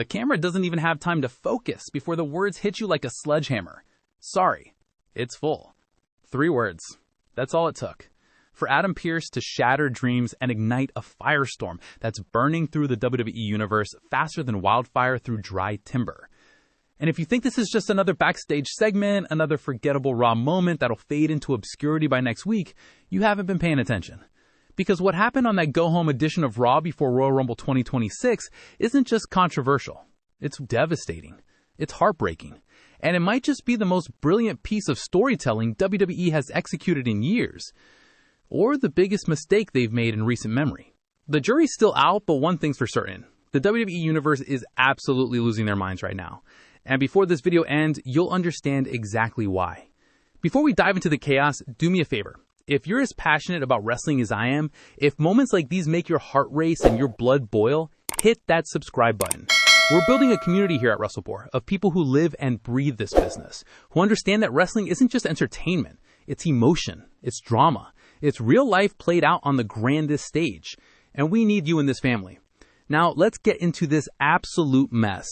The camera doesn't even have time to focus before the words hit you like a sledgehammer. Sorry, it's full. 3 words. That's all it took. For Adam Pearce to shatter dreams and ignite a firestorm that's burning through the WWE Universe faster than wildfire through dry timber. And if you think this is just another backstage segment, another forgettable Raw moment that'll fade into obscurity by next week, you haven't been paying attention. Because what happened on that go-home edition of Raw before Royal Rumble 2026 isn't just controversial. It's devastating. It's heartbreaking. And it might just be the most brilliant piece of storytelling WWE has executed in years. Or the biggest mistake they've made in recent memory. The jury's still out, but one thing's for certain. The WWE Universe is absolutely losing their minds right now. And before this video ends, you'll understand exactly why. Before we dive into the chaos, do me a favor. If you're as passionate about wrestling as I am, if moments like these make your heart race and your blood boil, hit that subscribe button. We're building a community here at WrestlePoor of people who live and breathe this business, who understand that wrestling isn't just entertainment, it's emotion, it's drama. It's real life played out on the grandest stage, and we need you in this family. Now, let's get into this absolute mess.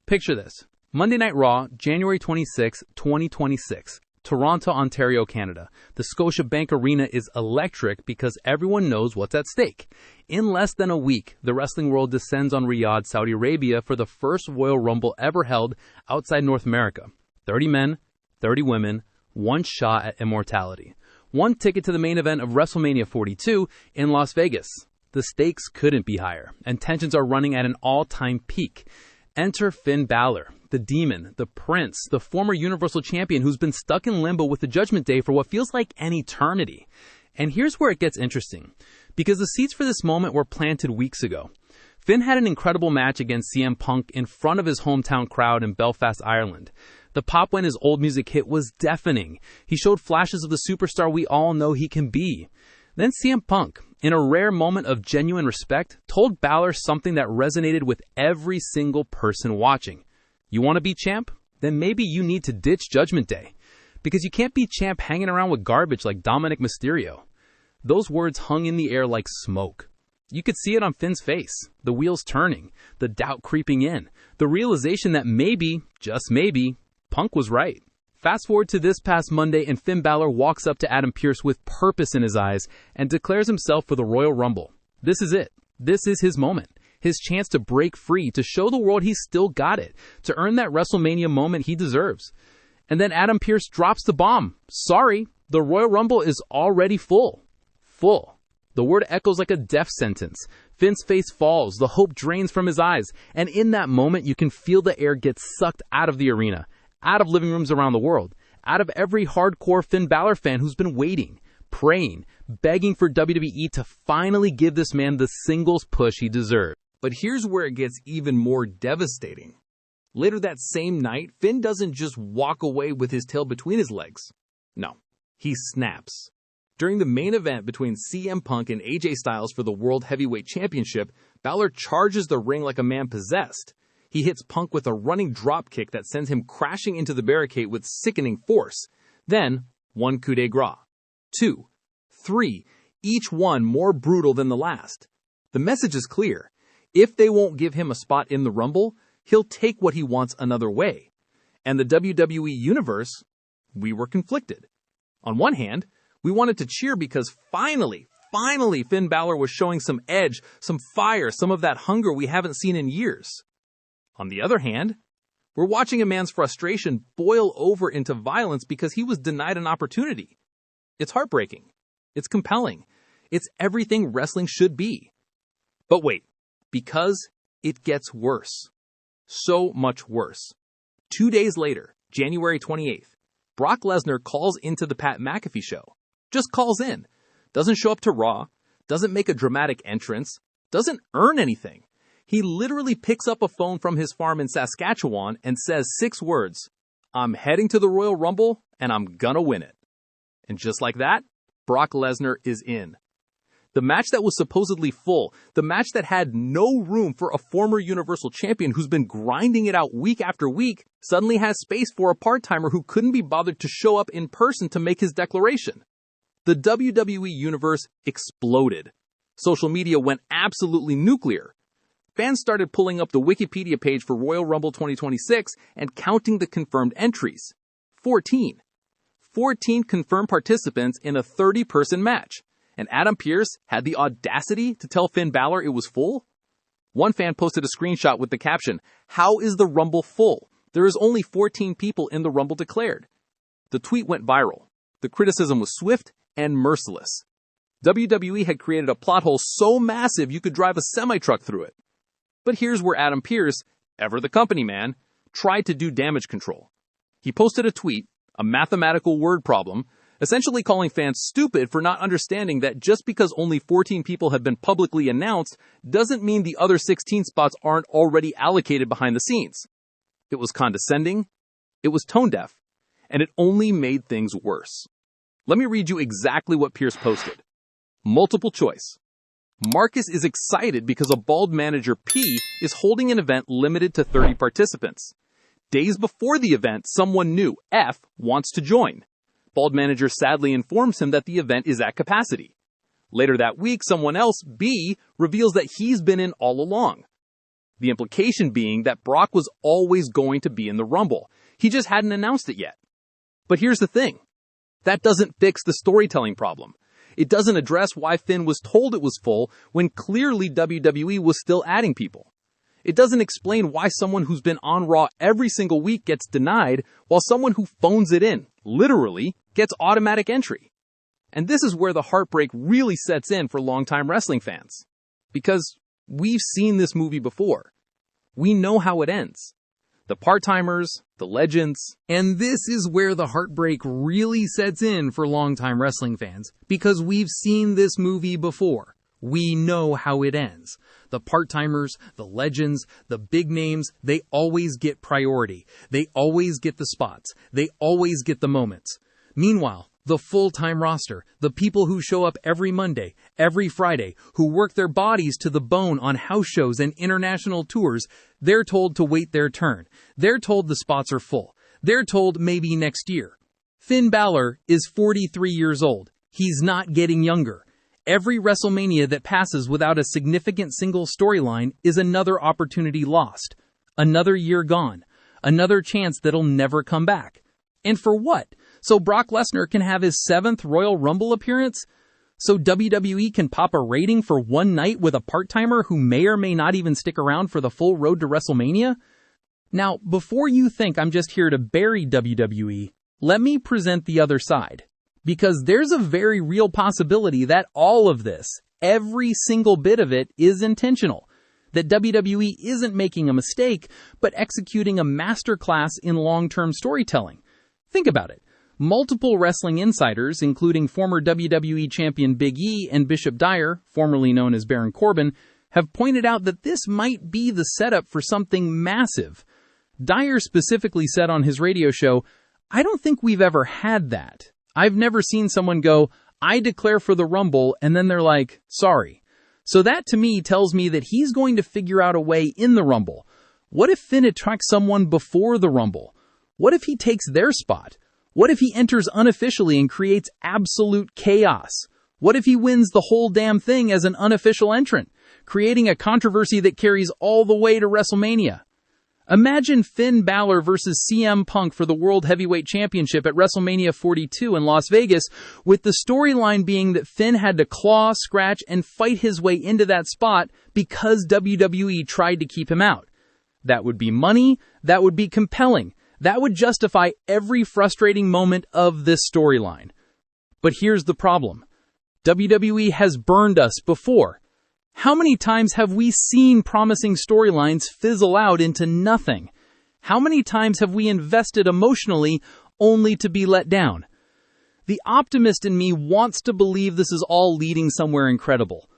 Picture this. Monday Night Raw, January 26, 2026, Toronto, Ontario, Canada. The Scotiabank Arena is electric because everyone knows what's at stake. In less than a week, the wrestling world descends on Riyadh, Saudi Arabia for the first Royal Rumble ever held outside North America. 30 men, 30 women, one shot at immortality. One ticket to the main event of WrestleMania 42 in Las Vegas. The stakes couldn't be higher, and tensions are running at an all-time peak. Enter Finn Balor, the Demon, the Prince, the former Universal Champion who's been stuck in limbo with the Judgment Day for what feels like an eternity. And here's where it gets interesting, because the seeds for this moment were planted weeks ago. Finn had an incredible match against CM Punk in front of his hometown crowd in Belfast, Ireland. The pop when his old music hit was deafening. He showed flashes of the superstar we all know he can be. Then CM Punk, in a rare moment of genuine respect, told Balor something that resonated with every single person watching. You want to be champ? Then maybe you need to ditch Judgment Day. Because you can't be champ hanging around with garbage like Dominic Mysterio. Those words hung in the air like smoke. You could see it on Finn's face, the wheels turning, the doubt creeping in, the realization that maybe, just maybe, Punk was right. Fast forward to this past Monday and Finn Balor walks up to Adam Pearce with purpose in his eyes and declares himself for the Royal Rumble. This is it. This is his moment. His chance to break free, to show the world he's still got it, to earn that WrestleMania moment he deserves. And then Adam Pearce drops the bomb. Sorry, the Royal Rumble is already full. Full. The word echoes like a death sentence. Finn's face falls, the hope drains from his eyes, and in that moment you can feel the air get sucked out of the arena, out of living rooms around the world, out of every hardcore Finn Balor fan who's been waiting, praying, begging for WWE to finally give this man the singles push he deserves. But here's where it gets even more devastating. Later that same night, Finn doesn't just walk away with his tail between his legs. No, he snaps. During the main event between CM Punk and AJ Styles for the World Heavyweight Championship, Balor charges the ring like a man possessed. He hits Punk with a running dropkick that sends him crashing into the barricade with sickening force. Then, one coup de grace. 2, 3, each one more brutal than the last. The message is clear. If they won't give him a spot in the Rumble, he'll take what he wants another way. And the WWE Universe, we were conflicted. On one hand, we wanted to cheer because finally Finn Balor was showing some edge, some fire, some of that hunger we haven't seen in years. On the other hand, we're watching a man's frustration boil over into violence because he was denied an opportunity. It's heartbreaking. It's compelling. It's everything wrestling should be. But wait, because it gets worse. So much worse. 2 days later, January 28th, Brock Lesnar calls into the Pat McAfee show. Just calls in. Doesn't show up to Raw. Doesn't make a dramatic entrance. Doesn't earn anything. He literally picks up a phone from his farm in Saskatchewan and says 6 words. I'm heading to the Royal Rumble and I'm gonna win it. And just like that, Brock Lesnar is in. The match that was supposedly full, the match that had no room for a former Universal Champion who's been grinding it out week after week, suddenly has space for a part-timer who couldn't be bothered to show up in person to make his declaration. The WWE Universe exploded. Social media went absolutely nuclear. fans started pulling up the Wikipedia page for Royal Rumble 2026 and counting the confirmed entries. 14. 14 confirmed participants in a 30-person match. And Adam Pearce had the audacity to tell Finn Balor it was full? One fan posted a screenshot with the caption, "How is the Rumble full? There is only 14 people in the Rumble declared." The tweet went viral. The criticism was swift and merciless. WWE had created a plot hole so massive you could drive a semi-truck through it. But here's where Adam Pearce, ever the company man, tried to do damage control. He posted a tweet, a mathematical word problem, essentially calling fans stupid for not understanding that just because only 14 people have been publicly announced doesn't mean the other 16 spots aren't already allocated behind the scenes. It was condescending, it was tone-deaf, and it only made things worse. Let me read you exactly what Pearce posted. Multiple choice. Marcus is excited because a bald manager P is holding an event limited to 30 participants. Days before the event, someone new, F, wants to join. Bald manager sadly informs him that the event is at capacity. Later that week, someone else, B, reveals that he's been in all along. The implication being that Brock was always going to be in the Rumble. He just hadn't announced it yet. But here's the thing. That doesn't fix the storytelling problem. It doesn't address why Finn was told it was full when clearly WWE was still adding people. It doesn't explain why someone who's been on Raw every single week gets denied while someone who phones it in, literally, gets automatic entry. And this is where the heartbreak really sets in for longtime wrestling fans. Because we've seen this movie before. We know how it ends. The part-timers, the legends. And this is where the heartbreak really sets in for longtime wrestling fans, because we've seen this movie before. We know how it ends. The part-timers, the legends, the big names, they always get priority. They always get the spots. They always get the moments. Meanwhile, the full-time roster, the people who show up every Monday, every Friday, who work their bodies to the bone on house shows and international tours, they're told to wait their turn. They're told the spots are full. They're told maybe next year. Finn Balor is 43 years old. He's not getting younger. Every WrestleMania that passes without a significant single storyline is another opportunity lost. Another year gone. Another chance that'll never come back. And for what? So Brock Lesnar can have his 7th Royal Rumble appearance? So WWE can pop a rating for one night with a part-timer who may or may not even stick around for the full road to WrestleMania? Now, before you think I'm just here to bury WWE, let me present the other side. Because there's a very real possibility that all of this, every single bit of it, is intentional. That WWE isn't making a mistake, but executing a masterclass in long-term storytelling. Think about it. Multiple wrestling insiders, including former WWE champion Big E and Bishop Dyer, formerly known as Baron Corbin, have pointed out that this might be the setup for something massive. Dyer specifically said on his radio show, "I don't think we've ever had that. I've never seen someone go, 'I declare for the Rumble,' and then they're like, 'Sorry.' So that to me tells me that he's going to figure out a way in the Rumble. What if Finn attracts someone before the Rumble? What if he takes their spot? What if he enters unofficially and creates absolute chaos? What if he wins the whole damn thing as an unofficial entrant, creating a controversy that carries all the way to WrestleMania? Imagine Finn Balor versus CM Punk for the World Heavyweight Championship at WrestleMania 42 in Las Vegas, with the storyline being that Finn had to claw, scratch, and fight his way into that spot because WWE tried to keep him out. That would be money. That would be compelling. That would justify every frustrating moment of this storyline. But here's the problem. WWE has burned us before. How many times have we seen promising storylines fizzle out into nothing? How many times have we invested emotionally only to be let down? The optimist in me wants to believe this is all leading somewhere incredible.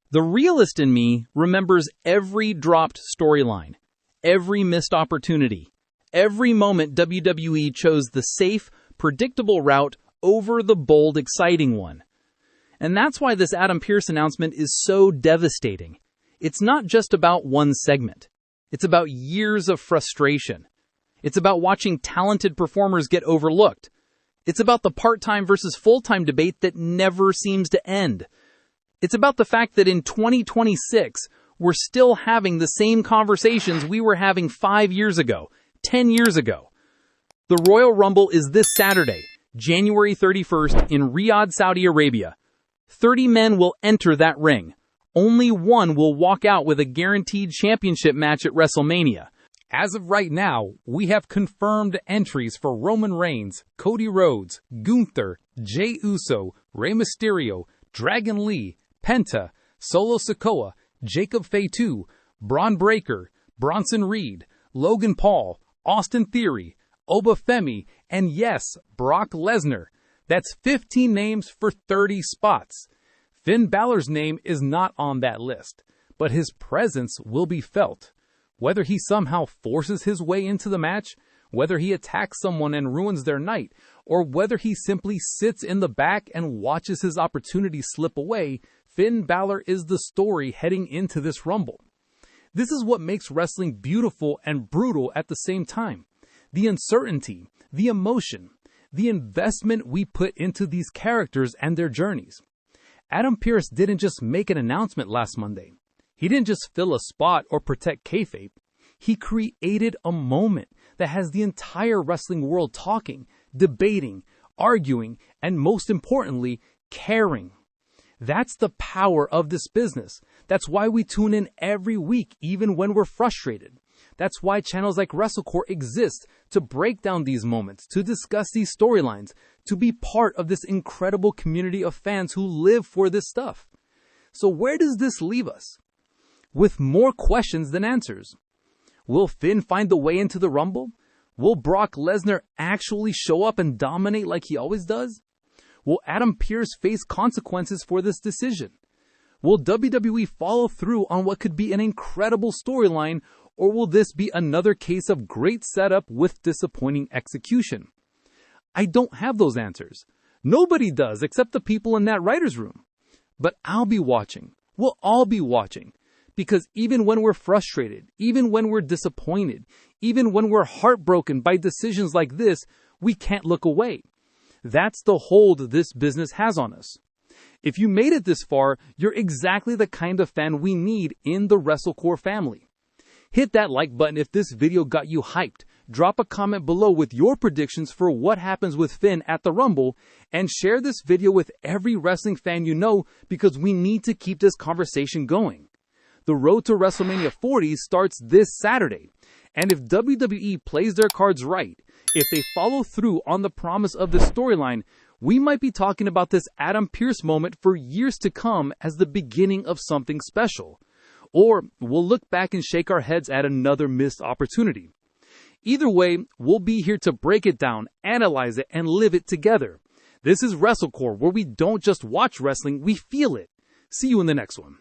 The realist in me remembers every dropped storyline, every missed opportunity, every moment WWE chose the safe, predictable route over the bold, exciting one. And that's why this Adam Pearce announcement is so devastating. It's not just about one segment. It's about years of frustration. It's about watching talented performers get overlooked. It's about the part-time versus full-time debate that never seems to end. It's about the fact that in 2026, we're still having the same conversations we were having 5 years ago, 10 years ago. The Royal Rumble is this Saturday, January 31st in Riyadh, Saudi Arabia. 30 men will enter that ring. Only one will walk out with a guaranteed championship match at WrestleMania. As of right now, we have confirmed entries for Roman Reigns, Cody Rhodes, Gunther, Jey Uso, Rey Mysterio, Dragon Lee, Penta, Solo Sikoa, Jacob Fatu, Braun Breaker, Bronson Reed, Logan Paul, Austin Theory, Obafemi, and yes, Brock Lesnar. That's 15 names for 30 spots. Finn Balor's name is not on that list, but his presence will be felt. Whether he somehow forces his way into the match, whether he attacks someone and ruins their night, or whether he simply sits in the back and watches his opportunity slip away, Finn Balor is the story heading into this Rumble. This is what makes wrestling beautiful and brutal at the same time. The uncertainty, the emotion, the investment we put into these characters and their journeys. Adam Pearce didn't just make an announcement last Monday. He didn't just fill a spot or protect kayfabe. He created a moment that has the entire wrestling world talking, debating, arguing, and most importantly, caring. That's the power of this business. That's why we tune in every week, even when we're frustrated. That's why channels like WrestleCore exist, to break down these moments, to discuss these storylines, to be part of this incredible community of fans who live for this stuff. So where does this leave us? With more questions than answers. Will Finn find the way into the Rumble? Will Brock Lesnar actually show up and dominate like he always does? Will Adam Pearce face consequences for this decision? Will WWE follow through on what could be an incredible storyline, or will this be another case of great setup with disappointing execution? I don't have those answers. Nobody does except the people in that writer's room. But I'll be watching. We'll all be watching. Because even when we're frustrated, even when we're disappointed, even when we're heartbroken by decisions like this, we can't look away. That's the hold this business has on us. If you made it this far, you're exactly the kind of fan we need in the WrestleCore family. Hit that like button if this video got you hyped. Drop a comment below with your predictions for what happens with Finn at the Rumble, and share this video with every wrestling fan you know, because we need to keep this conversation going. The road to WrestleMania 40 starts this Saturday, and if WWE plays their cards right, if they follow through on the promise of this storyline, we might be talking about this Adam Pearce moment for years to come as the beginning of something special. Or we'll look back and shake our heads at another missed opportunity. Either way, we'll be here to break it down, analyze it, and live it together. This is WrestleCore, where we don't just watch wrestling, we feel it. See you in the next one.